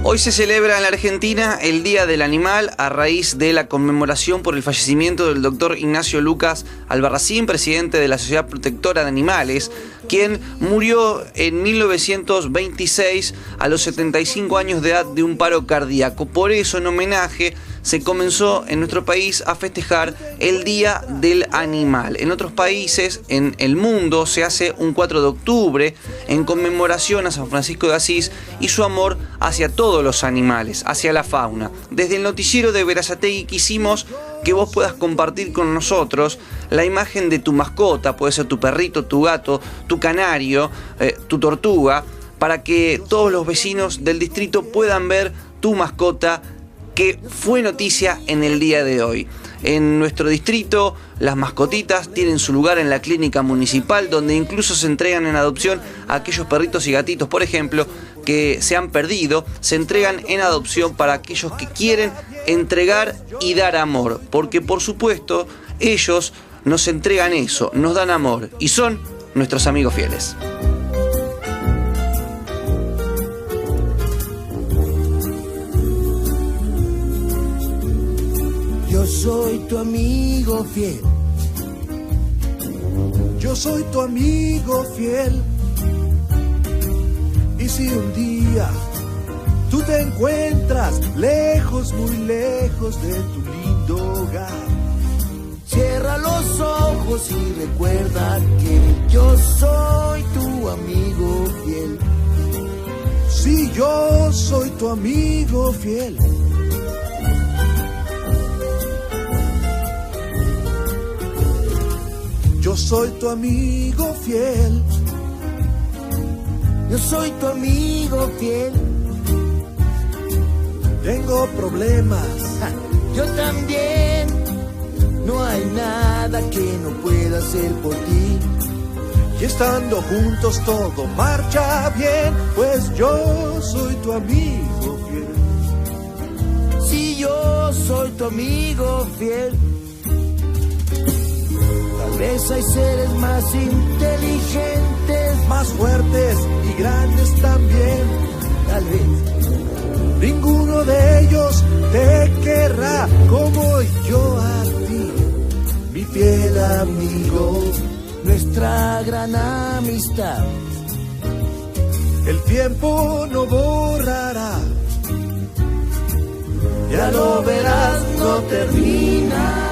Hoy se celebra en la Argentina el Día del Animal a raíz de la conmemoración por el fallecimiento del doctor Ignacio Lucas Albarracín, presidente de la Sociedad Protectora de Animales, quien murió en 1926 a los 75 años de edad de un paro cardíaco. Por eso, en homenaje, se comenzó en nuestro país a festejar el Día del Animal. En otros países, en el mundo, se hace un 4 de octubre en conmemoración a San Francisco de Asís y su amor hacia todos los animales, hacia la fauna. Desde el noticiero de Berazategui quisimos que vos puedas compartir con nosotros la imagen de tu mascota, puede ser tu perrito, tu gato, tu canario, tu tortuga, para que todos los vecinos del distrito puedan ver tu mascota que fue noticia en el día de hoy. En nuestro distrito, las mascotitas tienen su lugar en la clínica municipal, donde incluso se entregan en adopción a aquellos perritos y gatitos, por ejemplo, que se han perdido. Se entregan en adopción para aquellos que quieren entregar y dar amor, porque por supuesto ellos nos entregan eso, nos dan amor y son nuestros amigos fieles. Yo soy tu amigo fiel. Yo soy tu amigo fiel. Y si un día tú te encuentras lejos, muy lejos de tu lindo hogar, cierra los ojos y recuerda que yo soy tu amigo fiel. Sí, yo soy tu amigo fiel. Yo soy tu amigo fiel. Yo soy tu amigo fiel. Tengo problemas. Yo también. No hay nada que no pueda hacer por ti. Y estando juntos todo marcha bien, pues yo soy tu amigo fiel. Sí, yo soy tu amigo fiel. Tal vez hay seres más inteligentes, más fuertes y grandes también. Tal vez ninguno de ellos te querrá como yo a ti, mi fiel amigo. Nuestra gran amistad el tiempo no borrará. Ya lo verás, no termina.